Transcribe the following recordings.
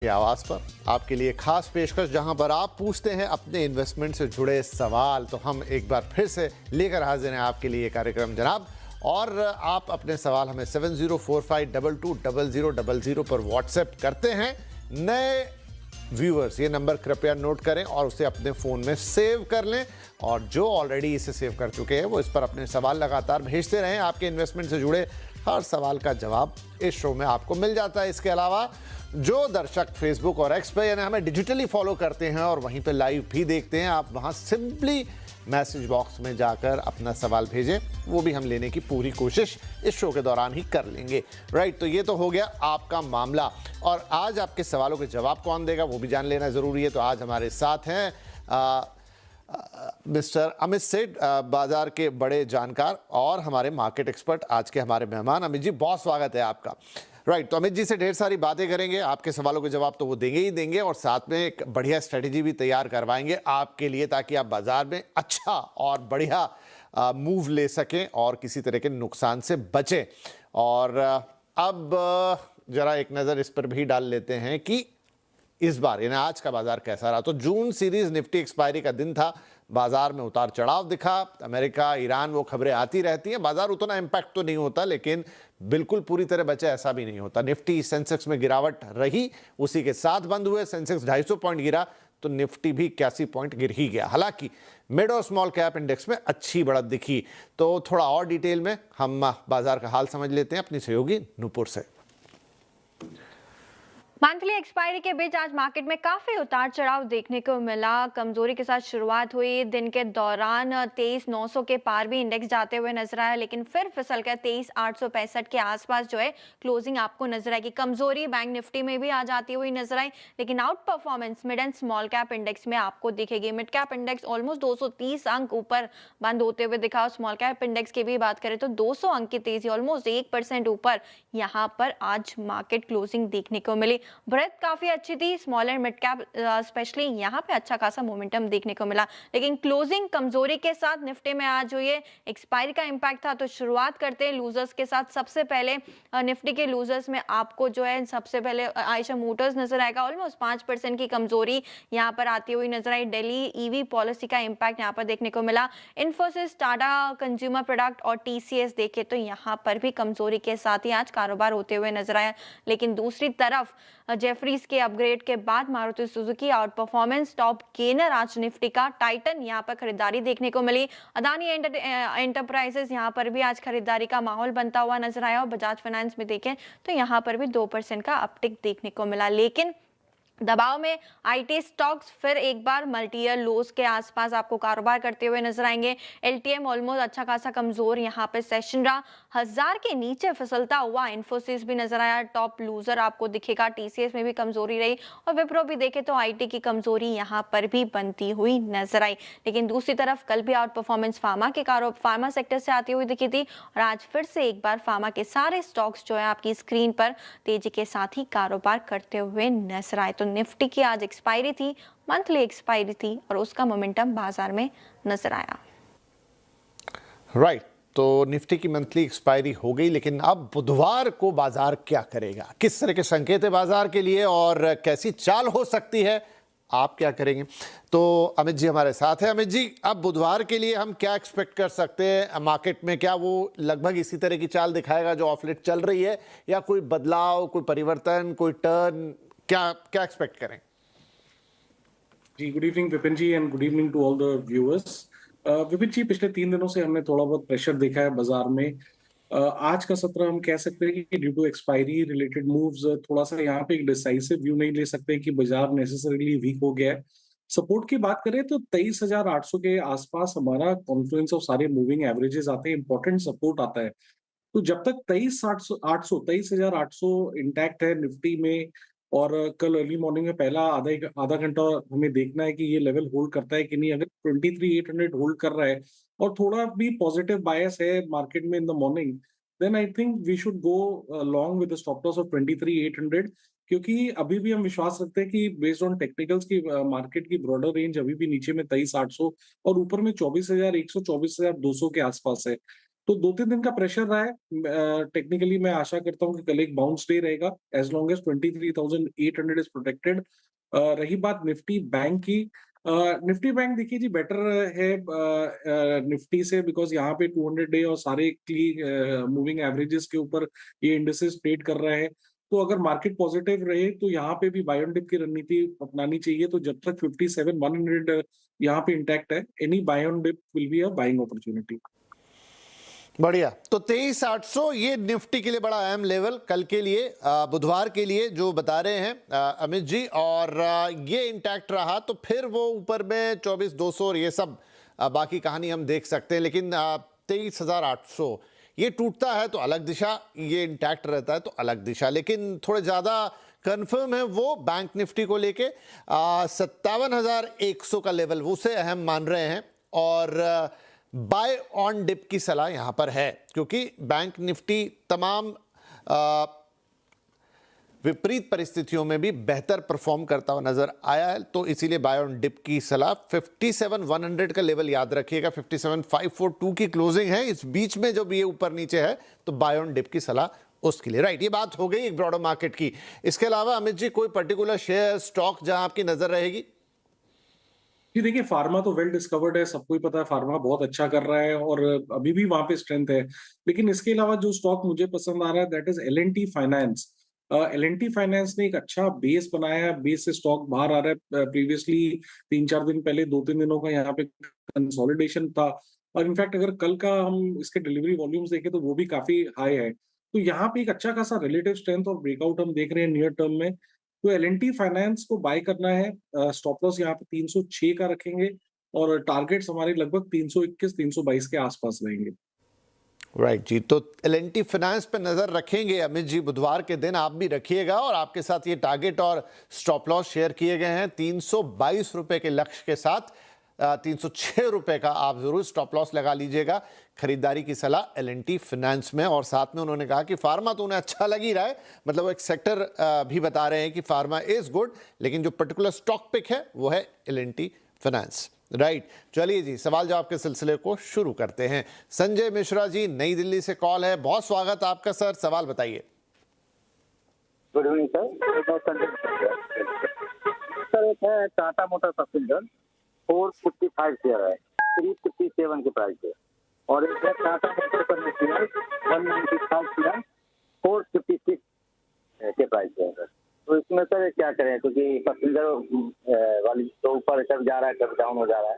की आवाज़ पर आपके लिए खास पेशकश, जहां पर आप पूछते हैं अपने इन्वेस्टमेंट से जुड़े सवाल। तो हम एक बार फिर से लेकर हाजिर हैं आपके लिए कार्यक्रम जनाब। और आप अपने सवाल हमें 7045220000 पर व्हाट्सएप करते हैं। नए व्यूअर्स ये नंबर कृपया नोट करें और उसे अपने फ़ोन में सेव कर लें, और जो ऑलरेडी इसे सेव कर चुके हैं वो इस पर अपने सवाल लगातार भेजते रहें। आपके इन्वेस्टमेंट से जुड़े हर सवाल का जवाब इस शो में आपको मिल जाता है। इसके अलावा जो दर्शक फेसबुक और एक्स पे यानी हमें डिजिटली फॉलो करते हैं और वहीं पे लाइव भी देखते हैं, आप वहां सिंपली मैसेज बॉक्स में जाकर अपना सवाल भेजें, वो भी हम लेने की पूरी कोशिश इस शो के दौरान ही कर लेंगे। राइट, तो ये तो हो गया आपका मामला। और आज आपके सवालों के जवाब कौन देगा वो भी जान लेना ज़रूरी है। तो आज हमारे साथ हैं मिस्टर अमित सेठ, बाजार के बड़े जानकार और हमारे मार्केट एक्सपर्ट, आज के हमारे मेहमान। अमित जी, बहुत स्वागत है आपका। राइट, तो अमित जी से ढेर सारी बातें करेंगे, आपके सवालों के जवाब तो वो देंगे ही देंगे, और साथ में एक बढ़िया स्ट्रेटेजी भी तैयार करवाएंगे आपके लिए, ताकि आप बाजार में अच्छा और बढ़िया मूव ले सकें और किसी तरह के नुकसान से बचें। और अब जरा एक नज़र इस पर भी डाल लेते हैं कि इस बार यानी आज का बाजार कैसा रहा। तो जून सीरीज निफ्टी एक्सपायरी का दिन था, बाजार में उतार चढ़ाव दिखा। अमेरिका, ईरान, वो खबरें आती रहती हैं, बाजार उतना इम्पैक्ट तो नहीं होता, लेकिन बिल्कुल पूरी तरह बचे ऐसा भी नहीं होता। निफ्टी सेंसेक्स में गिरावट रही, उसी के साथ बंद हुए। सेंसेक्स 250 पॉइंट गिरा तो निफ्टी भी 81 पॉइंट गिर ही गया। हालांकि मिड और स्मॉल कैप इंडेक्स में अच्छी बढ़त दिखी। तो थोड़ा और डिटेल में हम बाजार का हाल समझ लेते हैं अपनी सहयोगी नूपुर से। मंथली एक्सपायरी के बीच आज मार्केट में काफी उतार चढ़ाव देखने को मिला। कमजोरी के साथ शुरुआत हुई, दिन के दौरान 23,900 के पार भी इंडेक्स जाते हुए नजर आया, लेकिन फिर फिसल कर 23,865 के आसपास जो है क्लोजिंग आपको नजर आएगी। कमजोरी बैंक निफ्टी में भी आ जाती हुई नजर आई, लेकिन out performance mid and small cap index में आपको दिखेगी। मिड कैप इंडेक्स ऑलमोस्ट 230 अंक ऊपर बंद होते हुए दिखा। स्मॉल कैप इंडेक्स की भी बात करें तो 200 अंक की तेजी, ऑलमोस्ट 1% ऊपर यहाँ पर आज मार्केट क्लोजिंग देखने को मिली। बढ़त काफी अच्छी थी, small and mid cap specially यहाँ पे अच्छा खासा मोमेंटम देखने को मिला, लेकिन क्लोजिंग कमजोरी के साथ निफ्टी में आज जो ये एक्सपायरी का इंपैक्ट था। तो शुरुआत करते हैं लूजर्स के साथ। सबसे पहले निफ्टी के लूजर्स में आपको जो है सबसे पहले आयशा मोटर्स नजर आएगा। ऑलमोस्ट 5% की कमजोरी यहाँ पर आती हुई नजर आई। दिल्ली ईवी पॉलिसी का इंपैक्ट यहाँ पर देखने को मिला। इन्फोसिस, टाटा कंज्यूमर प्रोडक्ट और टीसीएस देखे तो यहाँ पर भी कमजोरी के साथ ही आज कारोबार होते हुए नजर आया। लेकिन दूसरी तरफ जेफरीज के अपग्रेड के बाद Maruti Suzuki out performance top gainer आज निफ्टी का। टाइटन यहाँ पर खरीदारी देखने को मिली। अदानी एंटरप्राइजेस यहाँ पर भी आज खरीदारी का माहौल बनता हुआ नजर आया। और बजाज फाइनेंस में देखें तो यहाँ पर भी 2% का अपटिक देखने को मिला। लेकिन दबाव में आईटी स्टॉक्स फिर एक बार मल्टी ईयर लोस के आसपास आपको कारोबार करते हुए नजर आएंगे। एलटीएम ऑलमोस्ट अच्छा खासा कमजोर यहाँ पे सेशन रहा, 1000 के नीचे फिसलता हुआ। इन्फोसिस भी नजर आया, टॉप लूजर आपको दिखेगा। टीसीएस में भी कमजोरी रही, और विप्रो भी देखे तो आईटी की कमजोरी यहाँ पर भी बनती हुई नजर आई। लेकिन दूसरी तरफ कल भी आउट परफॉर्मेंस फार्मा सेक्टर से आती हुई दिखी थी, और आज फिर से एक बार फार्मा के सारे स्टॉक्स जो है आपकी स्क्रीन पर तेजी के साथ ही कारोबार करते हुए नजर आए। तो निफ्टी की आज एक्सपायरी थी, मंथली एक्सपायरी थी, और उसका मोमेंटम बाजार में नजर आया। राइट, तो निफ्टी की मंथली एक्सपायरी हो गई, लेकिन अब बुधवार को बाजार क्या करेगा, किस तरह के संकेत है बाजार के लिए और कैसी चाल हो सकती है, आप क्या करेंगे? तो अमित जी हमारे साथ हैं। अमित जी, अब बुधवार के लिए हम क्या एक्सपेक्ट कर सकते हैं मार्केट में? क्या वो लगभग इसी तरह की चाल दिखाएगा जो ऑफ लेट चल रही है, या कोई बदलाव, कोई परिवर्तन, कोई टर्न, क्या क्या एक्सपेक्ट करें? जी, good evening Vipin ji and good evening to all the viewers. Vipin ji, पिछले 3 दिनों से हमने थोड़ा बहुत प्रेशर देखा है बाजार में। आज का सत्र हम कह सकते हैं कि due to expiry related moves थोड़ा सा यहाँ पे एक डिसाइसिव व्यू नहीं ले सकते कि बाजार नेसेसरीली वीक हो गया है। सपोर्ट की बात करें तो 23,800 के आसपास हमारा कॉन्फ्लुएंस ऑफ सारे मूविंग एवरेजेस आते हैं, इंपॉर्टेंट सपोर्ट आता है। तो जब तक 23,800 इंटैक्ट है निफ्टी में, और कल अर्ली मॉर्निंग में पहला आधा घंटा हमें देखना है कि ये लेवल होल्ड करता है कि नहीं। अगर 23,800 होल्ड कर रहा है और थोड़ा भी पॉजिटिव बायस है मार्केट में in the morning, then I think we should go long with the stop loss of 23,800, क्योंकि अभी भी हम विश्वास रखते हैं कि बेस्ड ऑन टेक्निकल्स की मार्केट की ब्रॉडर रेंज अभी भी नीचे में 23,800 और ऊपर में 24,100 24,200 के आसपास है। तो 2-3 दिन का प्रेशर रहा है। टेक्निकली मैं आशा करता हूँ कि कल एक बाउंस डे रहेगा as long as 23,800 is protected. रही बात निफ्टी बैंक की, निफ्टी बैंक देखिए जी बेटर है निफ्टी से, बिकॉज यहाँ पे 200 डे और सारे मूविंग एवरेजेस के ऊपर ये इंडिसेस ट्रेड कर रहे हैं। तो अगर मार्केट पॉजिटिव रहे तो यहाँ पे भी बाय ऑन डिप की रणनीति अपनानी चाहिए। तो जब तक 57,100 यहाँ पे इंटैक्ट है, any buy on dip will be a buying opportunity. बढ़िया। तो 23,800 ये निफ्टी के लिए बड़ा अहम लेवल कल के लिए, बुधवार के लिए जो बता रहे हैं अमित जी, और ये इंटैक्ट रहा तो फिर वो ऊपर में 24,200 और ये सब बाकी कहानी हम देख सकते हैं। लेकिन 23,800 ये टूटता है तो अलग दिशा, ये इंटैक्ट रहता है तो अलग दिशा। लेकिन थोड़े ज़्यादा कंफर्म है वो बैंक निफ्टी को लेके 57,100 का लेवल वो से अहम मान रहे हैं, और बाय ऑन डिप की सलाह यहां पर है, क्योंकि बैंक निफ्टी तमाम विपरीत परिस्थितियों में भी बेहतर परफॉर्म करता हुआ नजर आया है। तो इसीलिए बाय ऑन डिप की सलाह। 57,100 का लेवल याद रखिएगा, 57,542 की क्लोजिंग है, इस बीच में जब ये ऊपर नीचे है तो बाय ऑन डिप की सलाह उसके लिए। राइट, ये बात हो गई एक ब्रॉडर मार्केट की। इसके अलावा अमित जी कोई पर्टिकुलर शेयर स्टॉक जहां आपकी नजर रहेगी? जी देखिए, फार्मा तो वेल डिस्कवर्ड है, सबको ही पता है फार्मा बहुत अच्छा कर रहा है और अभी भी वहां पे स्ट्रेंथ है। लेकिन इसके अलावा जो स्टॉक मुझे पसंद आ रहा है that is L&T finance. L&T finance ने एक अच्छा बेस बनाया है, बेस से स्टॉक बाहर आ रहा है। प्रीवियसली 3-4 दिन पहले 2-3 दिनों का यहाँ पे कंसोलिडेशन था, और इनफैक्ट अगर कल का हम इसके डिलीवरी वॉल्यूम्स देखें तो वो भी काफी हाई है। तो यहाँ पे एक अच्छा खासा रिलेटिव स्ट्रेंथ और ब्रेकआउट हम देख रहे हैं नियर टर्म में। तो L&T फाइनेंस को बाय करना है। स्टॉप लॉस यहाँ पे 306 का रखेंगे और टारगेट्स हमारे लगभग 321-322 के आसपास रहेंगे। राइट जी, तो L&T फाइनेंस पे नजर रखेंगे अमित जी, बुधवार के दिन आप भी रखिएगा। और आपके साथ ये टारगेट और स्टॉप लॉस शेयर किए गए हैं 322 रुपए के लक्ष्य के साथ। 306 रुपए का आप जरूर स्टॉप लॉस लगा लीजिएगा। खरीदारी की सलाह L&T फाइनेंस में। और साथ में उन्होंने कहा कि फार्मा तो उन्हें अच्छा लग ही रहा है, मतलब वो एक सेक्टर भी बता रहे हैं कि फार्मा इज गुड, लेकिन जो पर्टिकुलर स्टॉक पिक है वो है L&T फाइनेंस। राइट, चलिए जी सवाल जवाब के सिलसिले को शुरू करते हैं। संजय मिश्रा जी नई दिल्ली से कॉल है, बहुत स्वागत आपका सर, सवाल बताइए। Good evening sir. सर एक है टाटा मोटर पैसेंजर 455 शेयर है, 357 के प्राइस है, और एक है टाटा मोटर कमर्शियल 195 शेयर 456 के प्राइस है सर। तो इसमें सर क्या करें, क्योंकि पैसेंजर वाली तो ऊपर कब जा रहा है कब डाउन हो जा रहा है।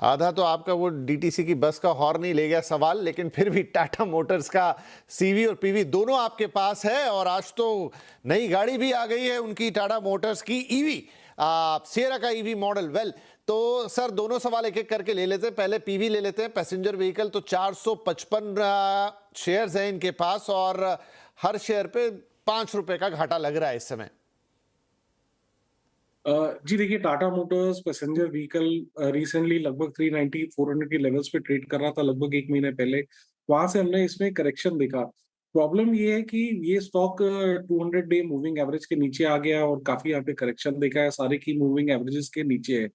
आधा तो आपका वो डीटीसी की बस का हॉर्न ही ले गया सवाल, लेकिन फिर भी टाटा मोटर्स का सीवी और पीवी दोनों आपके पास है। और आज तो नई गाड़ी भी आ गई है उनकी, टाटा मोटर्स की ईवी, सियरा का ईवी मॉडल। वेल, तो सर दोनों सवाल एक एक करके ले लेते हैं। पहले पीवी ले लेते हैं, पैसेंजर व्हीकल। तो 455 शेयर्स हैं इनके पास और हर शेयर पे 5 रुपए का घाटा लग रहा है इस समय। जी देखिए, Tata Motors passenger vehicle recently लगभग 390-400 के लेवल्स पे ट्रेड कर रहा था लगभग 1 महीने पहले। वहां से हमने इसमें करेक्शन देखा। प्रॉब्लम ये है कि ये स्टॉक 200 डे मूविंग एवरेज के नीचे आ गया और काफी यहाँ पे करेक्शन देखा है, सारे की मूविंग एवरेजेस के नीचे है।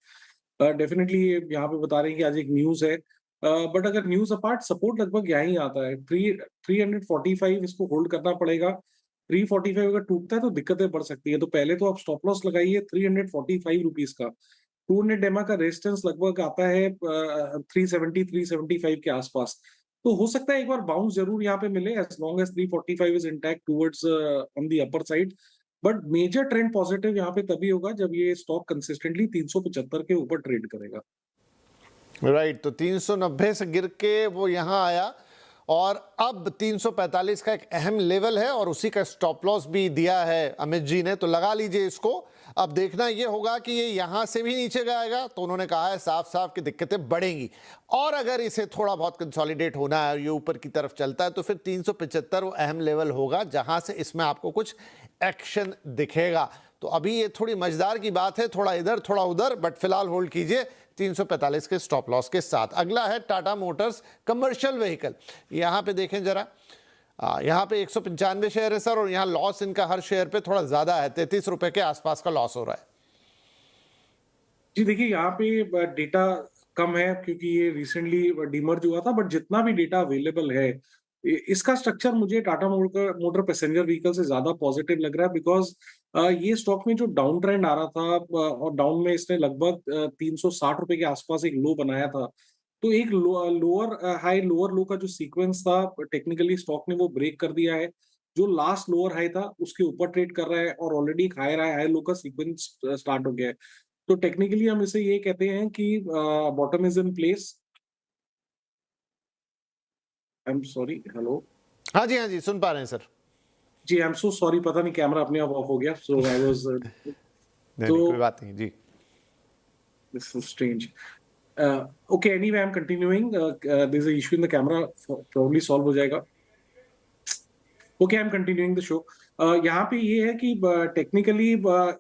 डेफिनेटली यहाँ पे बता रहे हैं कि आज एक न्यूज है, बट अगर न्यूज अपार्ट सपोर्ट लगभग यहाँ आता है। 345 इसको होल्ड करना पड़ेगा। 345 अगर टूटता है तो दिक्कतें बढ़ सकती है। तो पहले तो आप स्टॉप लॉस लगाइए 345 रुपीज का। 200 डेमा का रेजिस्टेंस लगभग आता है 370-375 के आसपास। तो हो सकता है एक बार बाउंस जरूर यहाँ पे मिले as long as 345 is intact towards on the upper side. But major trend positive यहाँ पे तभी होगा जब ये स्टॉक कंसिस्टेंटली 375 के ऊपर ट्रेड करेगा। राइट, तो 390 से गिर के वो यहाँ आया और अब 345 का एक अहम लेवल है और उसी का स्टॉप लॉस भी दिया है अमित जी ने, तो लगा लीजिए इसको। अब देखना ये होगा कि ये यहां से भी नीचे जाएगा, तो उन्होंने कहा है साफ साफ कि दिक्कतें बढ़ेंगी। और अगर इसे थोड़ा बहुत कंसोलिडेट होना है, ये ऊपर की तरफ चलता है, तो फिर 375 वो अहम लेवल होगा जहां से इसमें आपको कुछ एक्शन दिखेगा। तो अभी ये थोड़ी मजेदार की बात है, थोड़ा इधर थोड़ा उधर, बट फिलहाल होल्ड कीजिए 345 के स्टॉप लॉस के साथ। अगला है टाटा मोटर्स कमर्शियल व्हीकल। यहाँ पे देखें जरा, यहाँ पे 195 शेयर है सर, और यहाँ लॉस इनका हर शेयर पे थोड़ा ज्यादा है, 33 रुपए के आसपास का लॉस हो रहा है। जी देखिए, यहाँ पे डेटा कम है क्योंकि ये रिसेंटली डिमर्ज हुआ था, बट जितना भी डेटा अवेलेबल है इसका स्ट्रक्चर मुझे टाटा मोटर पैसेंजर व्हीकल से ज्यादा पॉजिटिव लग रहा है, बिकॉज ये स्टॉक में जो डाउन ट्रेंड आ रहा था और डाउन में इसने लगभग 360 रुपए के आसपास एक लो बनाया था, तो एक लोअर हाई लोअर लो का जो सीक्वेंस था टेक्निकली स्टॉक ने वो ब्रेक कर दिया है। जो लास्ट लोअर हाई था उसके ऊपर ट्रेड कर रहा है और ऑलरेडी एक हाई लो का सीक्वेंस स्टार्ट हो गया है। तो टेक्निकली हम इसे ये कहते हैं कि bottom is in place. I am sorry, hello. हाँ जी, सुन पा रहे हैं सर। जी, आई एम सो सॉरी, पता नहीं कैमरा अपने आप ऑफ हो गया, सो आई वाज नहीं, तो कोई बात नहीं जी। This is strange. Okay, anyway, I'm continuing. There's an issue in the camera, probably solve हो जाएगा। Okay, I'm continuing the show. यहाँ पे ये है कि टेक्निकली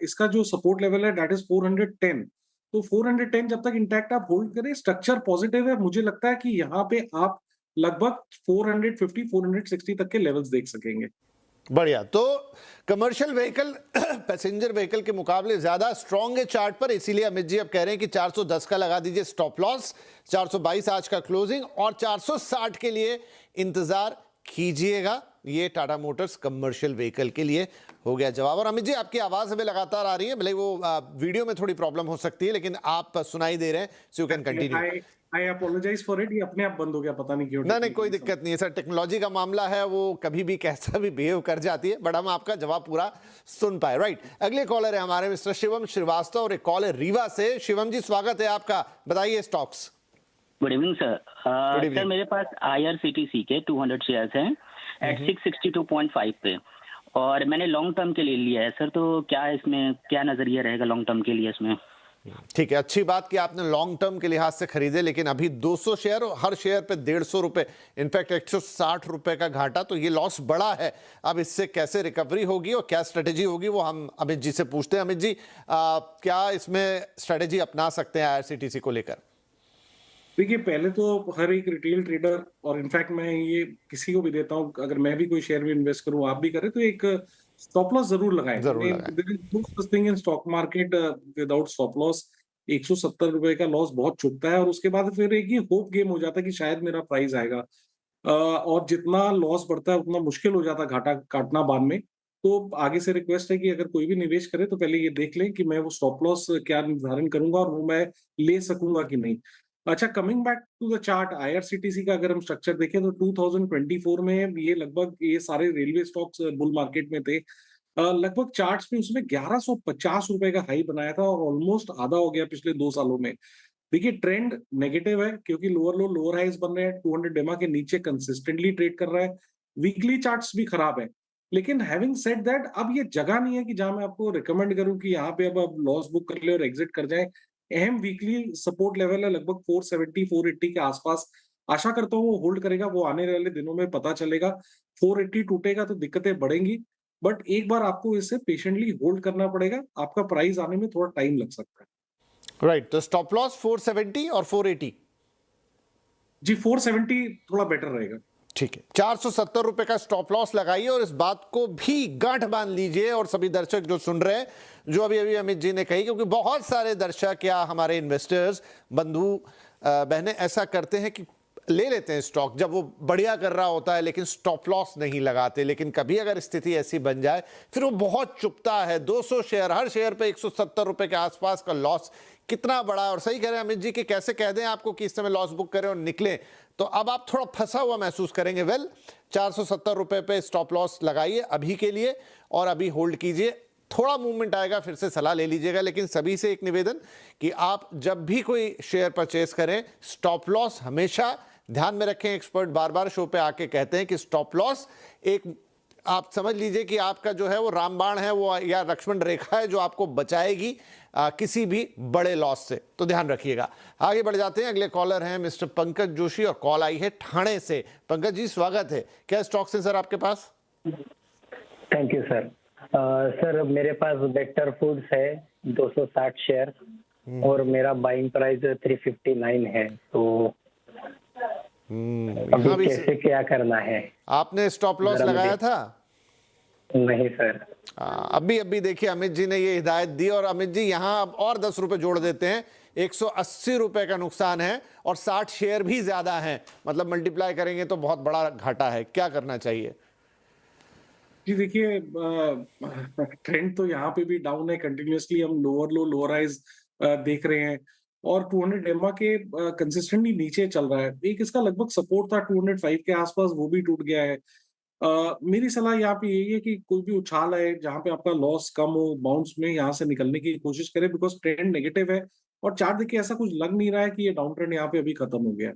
इसका जो सपोर्ट लेवल है दैट इज 410। तो 410 जब तक इंटैक्ट आप होल्ड करें, स्ट्रक्चर पॉजिटिव है, मुझे लगता है कि यहाँ पे आप लगभग 450 460 तक के लेवल्स देख सकेंगे। बढ़िया। तो कमर्शियल व्हीकल पैसेंजर व्हीकल के मुकाबले ज्यादा स्ट्रॉन्ग है चार्ट पर, इसीलिए अमित जी अब कह रहे हैं कि 410 का लगा दीजिए स्टॉप लॉस, 422 आज का क्लोजिंग और 460 के लिए इंतजार कीजिएगा। ये टाटा मोटर्स कमर्शियल व्हीकल के लिए हो गया जवाब। और अमित जी आपकी आवाज हमें लगातार आ रही है, भले वो वीडियो में थोड़ी प्रॉब्लम हो सकती है, लेकिन आप सुनाई दे रहे हैं, so you can continue. I apologise for it, ये अपने आप बंद हो गया, पता नहीं क्यों। नहीं, कोई दिक्कत नहीं है सर, टेक्नोलॉजी का मामला है, वो कभी भी कैसा भी बिहेव कर जाती है, बट हम आपका जवाब पूरा सुन पाए। राइट, अगले कॉलर है हमारे मिस्टर शिवम श्रीवास्तव और एक कॉल है रीवा से। शिवम जी स्वागत है आपका, बताइए stocks. Good evening sir. Sir मेरे पास IRCTC के 200 शेयर्स हैं एट 662.5 पे, और मैंने लॉन्ग टर्म के लिए लिया है सर, तो क्या इसमें क्या नजरिया रहेगा लॉन्ग टर्म के लिए इसमें? ठीक है, अच्छी बात कि आपने लॉन्ग टर्म के लिहाज से खरीदे, लेकिन अभी 200 शेयर और हर शेयर पे 150 रुपए, इनफैक्ट 160 रुपए का घाटा, तो ये लॉस बड़ा है। अब इससे कैसे रिकवरी होगी और क्या स्ट्रेटेजी होगी वो हम अमित जी से पूछते हैं। अमित जी क्या इसमें स्ट्रेटेजी अपना सकते हैं IRCTC को लेकर? देखिए, पहले तो हर एक रिटेल ट्रेडर, और इनफैक्ट मैं ये किसी को भी देता हूँ, अगर मैं भी कोई शेयर में इन्वेस्ट करूँ, आप भी करें, तो एक स्टॉप लॉस जरूर लगाएं। Thing in stock market without stop loss 170 रुपए का लॉस बहुत चुभता है, और उसके बाद फिर एक ही होप गेम हो जाता है कि शायद मेरा प्राइस आएगा, और जितना लॉस बढ़ता है उतना मुश्किल हो जाता है घाटा काटना बाद में। तो आगे से रिक्वेस्ट है कि अगर कोई भी निवेश करे तो पहले ये देख लें कि मैं वो स्टॉप लॉस क्या निर्धारण करूंगा और वो मैं ले सकूंगा कि नहीं। अच्छा, coming back to the chart, IRCTC का अगर हम स्ट्रक्चर देखें तो 2024 में ये लगभग ये सारे रेलवे स्टॉक्स बुल मार्केट में थे। लगभग चार्ट्स में उसमें 1150 रुपए का हाई बनाया था और ऑलमोस्ट आधा हो गया पिछले 2 सालों में। देखिए, ट्रेंड नेगेटिव है क्योंकि लोअर लो लोअर हाइज बन रहे हैं, 200 डेमा के नीचे कंसिस्टेंटली ट्रेड कर रहा है, वीकली चार्ट्स भी खराब है। लेकिन हैविंग सेड दैट, अब ये जगह नहीं है कि जहां मैं आपको रिकमेंड करूं कि यहाँ पे अब आप लॉस बुक कर ले और एग्जिट कर जाए। अहम वीकली सपोर्ट लेवल है लगभग 470 480 के आसपास। आशा करता हूँ वो होल्ड करेगा, वो आने वाले दिनों में पता चलेगा। 480 टूटेगा तो दिक्कतें बढ़ेंगी, बट एक बार आपको इसे पेशेंटली होल्ड करना पड़ेगा, आपका प्राइस आने में थोड़ा टाइम लग सकता है। राइट, तो स्टॉप लॉस 470 और 480? जी, 470 थोड़ा बेटर रहेगा। ठीक है, 470 रुपए का स्टॉप लॉस लगाइए और इस बात को भी गांठ बांध लीजिए, और सभी दर्शक जो सुन रहे हैं, जो अभी अभी अमित जी ने कही, क्योंकि बहुत सारे दर्शक या हमारे इन्वेस्टर्स बंधु बहनें ऐसा करते हैं कि ले लेते हैं स्टॉक जब वो बढ़िया कर रहा होता है, लेकिन स्टॉप लॉस नहीं लगाते। लेकिन कभी अगर स्थिति ऐसी बन जाए फिर वो बहुत चुभता है। 200 शेयर, हर शेयर पे 170 रुपए के आसपास का लॉस कितना बड़ा। और सही कह रहे हैं अमित जी कि कैसे कह दें आपको कि इस समय लॉस बुक करें और निकले, तो अब आप थोड़ा फंसा हुआ महसूस करेंगे। वेल, 470 रुपए पे स्टॉप लॉस लगाइए अभी के लिए और अभी होल्ड कीजिए। थोड़ा मूवमेंट आएगा फिर से सलाह ले लीजिएगा, लेकिन सभी से एक निवेदन कि आप जब भी कोई शेयर परचेस करें, स्टॉप लॉस हमेशा ध्यान में रखें। एक्सपर्ट बार बार शो पे आके कहते हैं कि स्टॉप लॉस एक, आप समझ लीजिए कि आपका जो है वो रामबाण है, वो या लक्ष्मण रेखा है जो आपको बचाएगी किसी भी बड़े लॉस से। तो ध्यान रखिएगा। आगे बढ़ जाते हैं, अगले कॉलर हैं मिस्टर पंकज जोशी और कॉल आई है ठाणे से। पंकज जी स्वागत है। क्या स्टॉक्स हैं सर आपके पास? Thank you sir. सर मेरे पास वेक्टर फूड्स है 260 शेयर और मेरा बाइंग प्राइस 359 है, तो अभी कैसे क्या करना है? आपने स्टॉप लॉस लगाया था? नहीं सर। अभी देखिए अमित जी ने ये हिदायत दी, और अमित जी यहाँ अब और 10 रुपए जोड़ देते हैं। 180 रुपए का नुकसान है और 60 शेयर भी ज्यादा हैं, मतलब मल्टीप्लाई करेंगे तो बहुत बड़ा घाटा है। क्या करना चाहिए? जी देखिए, ट्रेंड तो यहाँ पे भी डाउन है कंटिन्यूअसली। हम लोअर लो लोअर हाइज देख रहे हैं और 200 एमआ के कंसिस्टेंटली नीचे चल रहा है। एक इसका लगभग सपोर्ट था 205 के आसपास, वो भी टूट गया है। मेरी सलाह यहाँ पे यही है कि कोई भी उछाल है जहाँ पे आपका लॉस कम हो, बाउंस में यहाँ से निकलने की कोशिश करें, बिकॉज ट्रेंड नेगेटिव है और चार्ट देखिए ऐसा कुछ लग नहीं रहा है कि ये डाउन ट्रेंड यहाँ पे अभी खत्म हो गया है।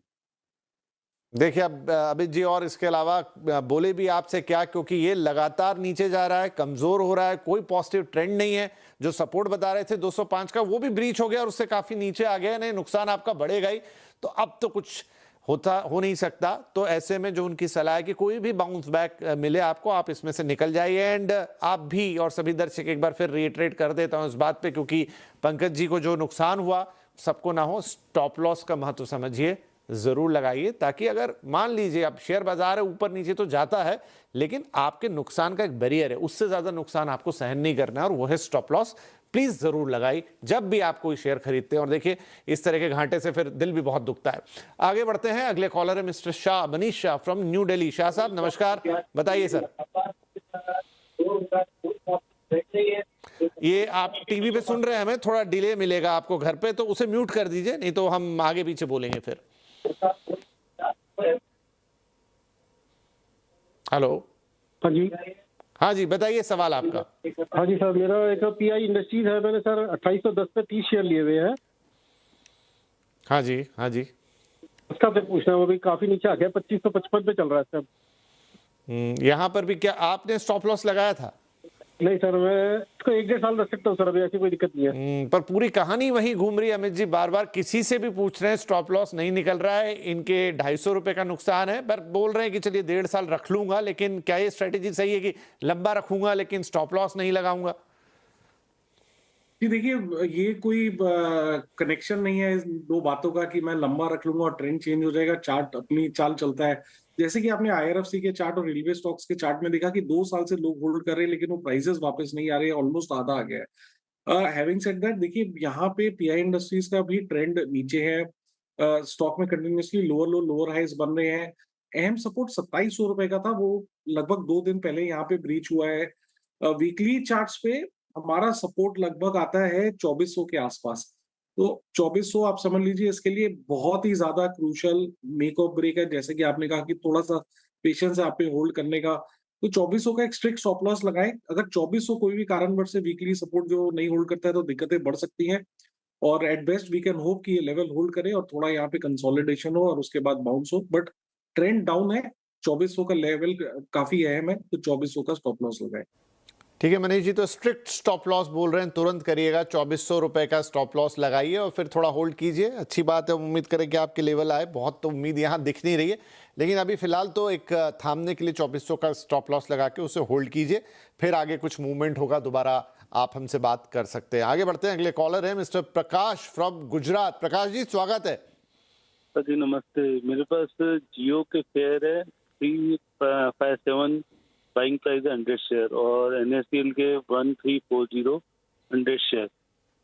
देखिए अब अमित जी, और इसके अलावा बोले भी आपसे क्या, क्योंकि ये लगातार नीचे जा रहा है, कमजोर हो रहा है, कोई पॉजिटिव ट्रेंड नहीं है। जो सपोर्ट बता रहे थे 205 का, वो भी ब्रीच हो गया और उससे काफी नीचे आ गया। नहीं, नुकसान आपका बढ़ेगा ही, तो अब तो कुछ हो नहीं सकता। तो ऐसे में जो उनकी सलाह है कि कोई भी बाउंस बैक मिले आपको, आप इसमें से निकल जाइए। एंड आप भी और सभी दर्शक एक बार फिर रिइटरेट कर देता हूं इस बात पे, क्योंकि पंकज जी को जो नुकसान हुआ सबको ना हो, स्टॉप लॉस का महत्व समझिए, जरूर लगाइए, ताकि अगर मान लीजिए अब शेयर बाजार है ऊपर नीचे तो जाता है, लेकिन आपके नुकसान का एक बैरियर है, उससे ज्यादा नुकसान आपको सहन नहीं करना है, और वो है स्टॉप लॉस। प्लीज जरूर लगाई जब भी आप कोई शेयर खरीदते हैं। और देखिए इस तरह के घाटे से फिर दिल भी बहुत दुखता है। आगे बढ़ते हैं, अगले कॉलर है mister Shah, Manish Shah from new Delhi. Shah साहब नमस्कार, बताइए सर। ये आप टीवी पे सुन रहे हैं, हमें थोड़ा डिले मिलेगा आपको घर पे, तो उसे म्यूट कर दीजिए, नहीं तो हम आगे पीछे बोलेंगे फिर। हेलो। हाँ जी। हाँ जी, बताइए सवाल आपका। हाँ जी सर, मेरा एक पीआई इंडस्ट्रीज है, मैंने सर 2810 पे 30 शेयर लिए हुए हैं। हाँ जी, हाँ जी। उसका पे पूछना है, वो भी काफी नीचे आ गया, 2555 पे चल रहा है सर। यहाँ पर भी क्या आपने स्टॉप लॉस लगाया था? नहीं सर, मैं इसको 1-1.5 साल रख सकता हूँ सर, अभी ऐसी कोई दिक्कत नहीं है। पर पूरी कहानी वही घूम रही है अमित जी, बार बार किसी से भी पूछ रहे हैं स्टॉप लॉस नहीं निकल रहा है। इनके 250 रुपए का नुकसान है, पर बोल रहे हैं कि चलिए 1.5 साल रख लूंगा, लेकिन क्या ये स्ट्रेटेजी सही है कि लंबा रखूंगा लेकिन स्टॉप लॉस नहीं लगाऊंगा? जी देखिए, ये कोई कनेक्शन नहीं है इन दो बातों का कि मैं लंबा रख लूंगा और ट्रेंड चेंज हो जाएगा। चार्ट अपनी चाल चलता है। जैसे कि आपने आईआरएफसी के चार्ट और रेलवे स्टॉक्स के चार्ट में देखा कि 2 साल से लोग होल्ड कर रहे हैं, लेकिन वो प्राइसेस वापस नहीं आ रहे हैं, ऑलमोस्ट आधा आ गया है। हैविंग सेड दैट, देखिए यहाँ पे पीआई इंडस्ट्रीज का भी ट्रेंड नीचे है। स्टॉक में continuously lower low lower highs बन रहे हैं। अहम सपोर्ट 2700 रुपए का था, वो लगभग 2 दिन पहले यहाँ पे ब्रीच हुआ है। वीकली चार्ट्स पे हमारा सपोर्ट लगभग आता है 2400 के आसपास। तो 2400 आप समझ लीजिए, इसके लिए बहुत ही ज्यादा क्रूशल मेक और ब्रेक है। जैसे कि आपने कहा कि थोड़ा सा पेशेंस है आप पे होल्ड करने का, तो 2400 का एक स्ट्रिक्ट स्टॉप लॉस लगाएं। अगर 2400 कोई भी कारणवश से वीकली सपोर्ट जो नहीं होल्ड करता है तो दिक्कतें बढ़ सकती हैं, और at best we can hope कि ये लेवल होल्ड करे और थोड़ा यहाँ पे कंसोलिडेशन हो और उसके बाद बाउंस हो। बट ट्रेंड डाउन है, 2400 का लेवल काफी अहम है, तो 2400 का स्टॉप लॉस लगाए। ठीक है मनीष जी, तो स्ट्रिक्ट स्टॉप लॉस बोल रहे हैं, तुरंत करिएगा, 2400 रुपए का स्टॉप लॉस लगाइए और फिर थोड़ा होल्ड कीजिए। अच्छी बात है, उम्मीद करें कि आपके लेवल आए। बहुत तो उम्मीद यहाँ दिख नहीं रही है, लेकिन अभी फिलहाल तो एक थामने के लिए 2400 का स्टॉप लॉस लगा के उसे होल्ड कीजिए, फिर आगे कुछ मूवमेंट होगा दोबारा आप हमसे बात कर सकते हैं। आगे बढ़ते हैं, अगले कॉलर है mister Prakash from Gujarat. Prakash ji स्वागत है। जी नमस्ते, मेरे पास जियो के शेयर है 357, बाइंग प्राइस है 100 शेयर, और एनएसडीएल के 1340 100 शेयर।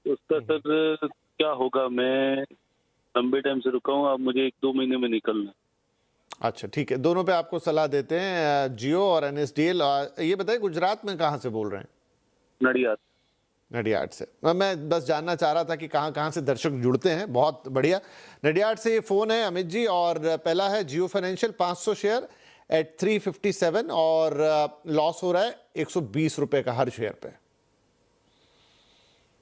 तो उसका सर क्या होगा? मैं लंबे टाइम से रुका हूँ, अब मुझे 1-2 महीने में निकलना। अच्छा ठीक है, दोनों पे आपको सलाह देते हैं, जियो और एनएसडीएल। ये बताइए गुजरात में कहाँ से बोल रहे हैं? नडियाद। नडियाड से। मैं बस जानना चाह रहा था कि कहाँ कहाँ से दर्शक जुड़ते हैं। बहुत बढ़िया। नडियाड से ये फोन है अमित जी, और पहला है जियो फाइनेंशियल 500 शेयर एट 357, और लॉस हो रहा है 120 रुपए का हर शेयर पे।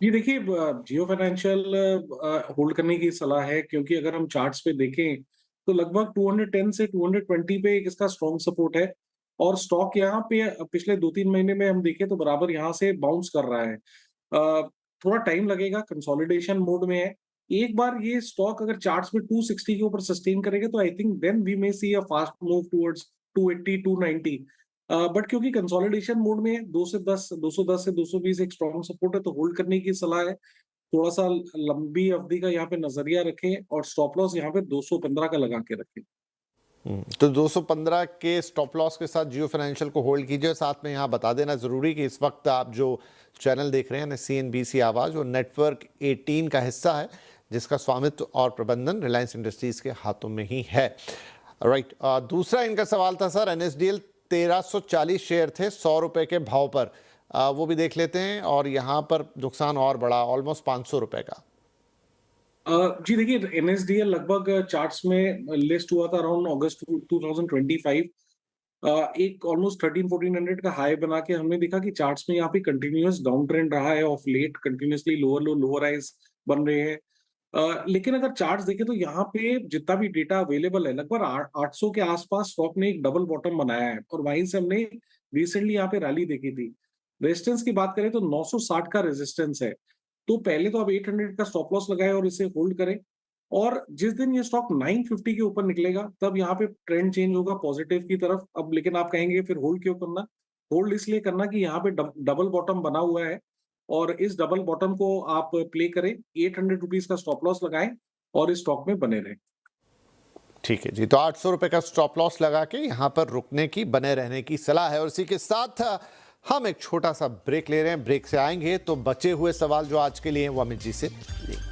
ये देखिए, जियो फाइनेंशियल होल्ड करने की सलाह है, क्योंकि अगर हम चार्ट्स पे देखें तो लगभग 210 से 220 पे एक इसका स्ट्रॉन्ग सपोर्ट है, और स्टॉक यहाँ पे पिछले 2-3 महीने में हम देखें तो बराबर यहाँ से बाउंस कर रहा है। थोड़ा टाइम लगेगा, कंसोलिडेशन मोड में है। एक बार ये स्टॉक अगर चार्ट्स में 260 के ऊपर सस्टेन करेगा तो I think then we may see a fast move towards 280 290। But क्योंकि कंसोलिडेशन मोड में है, 210 से 220 एक स्ट्रॉन्ग सपोर्ट है, तो होल्ड करने की सलाह है। थोड़ा सा लंबी अवधि का यहाँ पे नजरिया रखें, और स्टॉप लॉस यहाँ पे 215 का लगा के रखें। तो 215 के स्टॉप लॉस के साथ जियो फाइनेंशियल को होल्ड कीजिए। साथ में यहाँ बता देना जरूरी कि इस वक्त आप जो चैनल देख रहे हैं CNBC आवाज, वो नेटवर्क 18 का हिस्सा है, जिसका स्वामित्व और प्रबंधन रिलायंस इंडस्ट्रीज के हाथों में ही है। राइट, दूसरा इनका सवाल था सर, NSDL 1340 शेयर थे 100 रुपए के भाव पर, वो भी देख लेते हैं। और यहाँ पर नुकसान और बढ़ा, ऑलमोस्ट 500 रुपए का। जी देखिए, NSDL लगभग चार्ट्स में लिस्ट हुआ था अराउंड अगस्त 2025। एक ऑलमोस्ट 1300-1400 का हाई बना के हमने देखा कि चार्ट्स में यहाँ पे कंटिन्यूअस डाउन ट्रेंड रहा है। Of late continuously lower low lower highs बन रहे हैं। लेकिन अगर चार्ट्स देखें तो यहाँ पे जितना भी डेटा अवेलेबल है, लगभग 800 के आसपास स्टॉक ने एक डबल बॉटम बनाया है और वहीं से हमने रिसेंटली यहाँ पे रैली देखी थी। रेजिस्टेंस की बात करें तो 960 का रेजिस्टेंस है। तो पहले तो आप 800 का स्टॉप लॉस लगाए और इसे होल्ड करें, और जिस दिन ये स्टॉक 950 के ऊपर निकलेगा तब यहाँ पे ट्रेंड चेंज होगा पॉजिटिव की तरफ। अब लेकिन आप कहेंगे फिर होल्ड क्यों करना? होल्ड इसलिए करना कि यहाँ पे डबल बॉटम बना हुआ है और इस डबल बॉटम को आप प्ले करें, 800 रुपीज का स्टॉप लॉस लगाएं और इस स्टॉक में बने रहें। ठीक है जी, तो 800 रुपए का स्टॉप लॉस लगा के यहाँ पर रुकने की, बने रहने की सलाह है। और इसी के साथ हम एक छोटा सा ब्रेक ले रहे हैं। ब्रेक से आएंगे तो बचे हुए सवाल जो आज के लिए हैं वो अमित जी से लेंगे।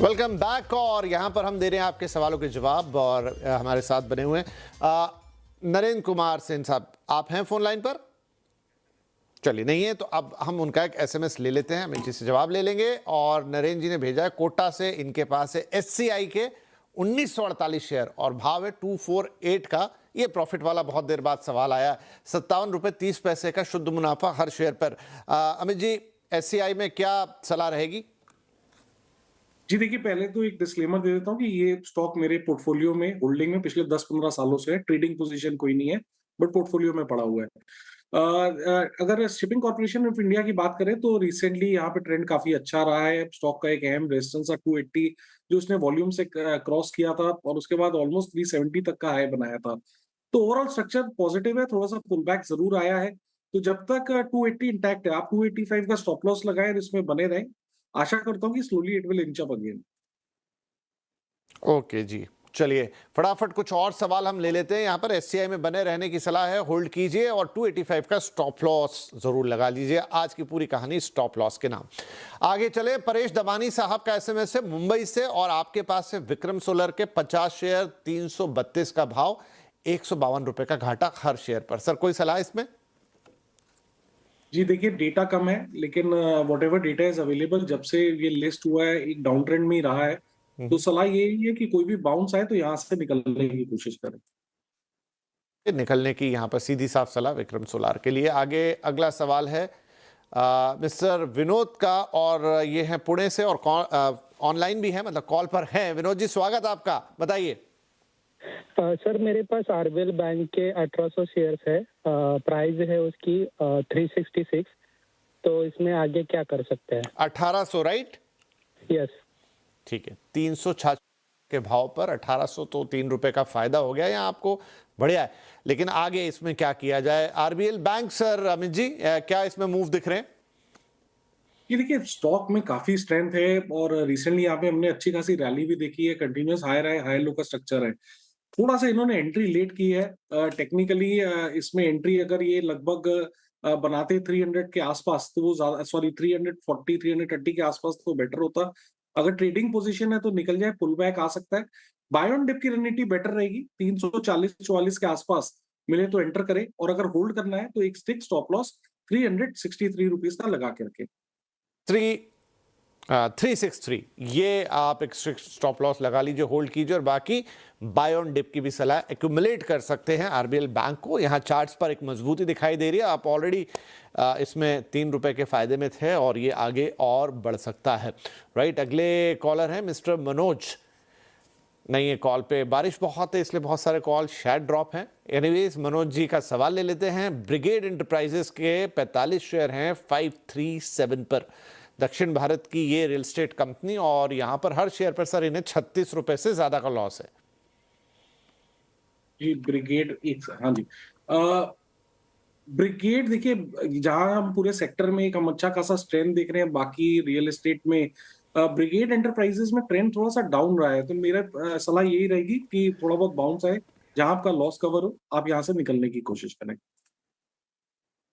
Welcome back. और यहाँ पर हम दे रहे हैं आपके सवालों के जवाब और हमारे साथ बने हुए हैं नरेंद्र कुमार सेन साहब। आप हैं फोन लाइन पर? चलिए, नहीं है तो अब हम उनका एक SMS ले लेते हैं, अमित जी से जवाब ले लेंगे। और नरेंद्र जी ने भेजा है कोटा से, इनके पास है SCI के 1948 शेयर और भाव है 248 का। ये प्रॉफिट वाला बहुत देर बाद सवाल आया। 57 रुपये 30 पैसे का शुद्ध मुनाफा हर शेयर पर। अमित जी, SCI में क्या सलाह रहेगी? जी देखिए, पहले तो एक डिस्क्लेमर दे देता हूँ कि ये स्टॉक मेरे पोर्टफोलियो में होल्डिंग में पिछले 10-15 सालों से है। ट्रेडिंग पोजीशन कोई नहीं है, बट पोर्टफोलियो में पड़ा हुआ है। अगर शिपिंग कॉर्पोरेशन ऑफ इंडिया की बात करें तो रिसेंटली यहाँ पे ट्रेंड काफी अच्छा रहा है। स्टॉक का एक अहम रेजिस्टेंस था 280, जो उसने वॉल्यूम से क्रॉस किया था और उसके बाद ऑलमोस्ट 370 तक का हाई बनाया था। तो ओवरऑल स्ट्रक्चर पॉजिटिव है, थोड़ा सा पुल बैक जरूर आया है। तो जब तक 280 इंटैक्ट है, आप 285 का स्टॉप लॉस लगाएं और इसमें बने रहें। आशा करता हूँ कि slowly it will inch up again. Okay जी, चलिए फटाफट कुछ और सवाल हम ले लेते हैं। यहाँ पर SCI में बने रहने की सलाह है, होल्ड कीजिए और 285 का स्टॉप लॉस जरूर लगा लीजिए। आज की पूरी कहानी स्टॉप लॉस के नाम। आगे चले, परेश दबानी साहब का SMS है मुंबई से और आपके पास है विक्रम सोलर के 50 शेयर, 332 का भाव, 152 रुपए का घाटा हर शेयर पर। सर कोई सलाह इसमें? जी देखिए, डेटा कम है लेकिन what ever data is available, जब से ये लिस्ट हुआ है एक डाउन ट्रेंड में ही रहा है। तो सलाह यही है कि कोई भी बाउंस आए तो यहाँ से निकलने की कोशिश करें। निकलने की यहाँ पर सीधी साफ सलाह विक्रम सोलार के लिए। आगे अगला सवाल है मिस्टर विनोद का और ये है पुणे से और ऑनलाइन भी है, मतलब कॉल पर है। विनोद जी, स्वागत आपका, बताइए। सर मेरे पास आरबीएल बैंक के 1800 शेयर्स है, प्राइस है उसकी 366। तो इसमें आगे क्या कर सकते हैं? 1800, राइट? यस। ठीक है, 366 के भाव पर 1800, तो 3 रुपए का फायदा हो गया यहाँ आपको, बढ़िया है। लेकिन आगे इसमें क्या किया जाए? RBL bank sir, Amit ji क्या इसमें मूव दिख रहे हैं? ये देखिए, स्टॉक में काफी स्ट्रेंथ है और रिसेंटली यहाँ पे हमने अच्छी खासी रैली भी देखी है। कंटिन्यूअस हायर लो का स्ट्रक्चर है। थोड़ा सा इन्होंने एंट्री लेट की है। टेक्निकली इसमें एंट्री अगर ये लगभग बनाते 300 के आसपास तो वो ज्यादा, सॉरी 340 330 के आसपास तो बेटर होता। अगर ट्रेडिंग पोजीशन है तो निकल जाए, पुल बैक आ सकता है। बाय ऑन डिप की रणनीति बेटर रहेगी, 340-44 के आसपास मिले तो एंटर करें, और अगर होल्ड करना है तो एक स्टिक स्टॉप लॉस 363 रुपीज का लगा के रखें। 363 ये आप एक स्टॉप लॉस लगा लीजिए, होल्ड कीजिए, और बाकी बाय ऑन डिप की भी सलाह, एक्यूमुलेट कर सकते हैं आरबीएल बैंक को। यहाँ चार्ट्स पर एक मजबूती दिखाई दे रही है, आप ऑलरेडी इसमें 3 रुपए के फायदे में थे और ये आगे और बढ़ सकता है। राइट, अगले कॉलर हैं मिस्टर मनोज। नहीं है कॉल पे, बारिश बहुत है इसलिए बहुत सारे कॉल शायद ड्रॉप हैं। एनीवेज मनोज जी का सवाल ले लेते हैं। ब्रिगेड एंटरप्राइजेस के 45 शेयर हैं 537 पर, दक्षिण भारत की ये रियल एस्टेट कंपनी, और यहां पर हर शेयर पर सर इन्हें 36 रुपए से ज्यादा का लॉस है। जी ब्रिगेड, हाँ जी, ब्रिगेड देखिए, जहां हम पूरे सेक्टर में एक हम अच्छा खासा स्ट्रेंथ देख रहे हैं, बाकी रियल एस्टेट में ब्रिगेड एंटरप्राइजेस में ट्रेंड थोड़ा सा डाउन रहा है, तो मेरा सलाह यही रहेगी कि थोड़ा बहुत बाउंस आए, जहां आपका लॉस कवर हो आप यहां से निकलने की कोशिश करें।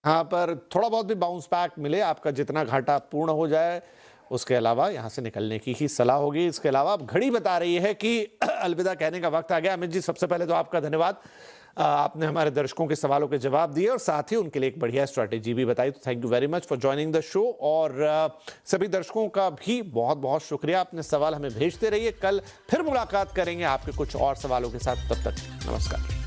हाँ, पर थोड़ा बहुत भी बाउंस बैक मिले, आपका जितना घाटा पूर्ण हो जाए, उसके अलावा यहाँ से निकलने की ही सलाह होगी। इसके अलावा अब घड़ी बता रही है कि अलविदा कहने का वक्त आ गया। अमित जी, सबसे पहले तो आपका धन्यवाद, आपने हमारे दर्शकों के सवालों के जवाब दिए और साथ ही उनके लिए एक बढ़िया स्ट्रैटेजी भी बताई, तो thank you very much for joining the show. और सभी दर्शकों का भी बहुत बहुत शुक्रिया, अपने सवाल हमें भेजते रहिए। कल फिर मुलाकात करेंगे आपके कुछ और सवालों के साथ, तब तक नमस्कार।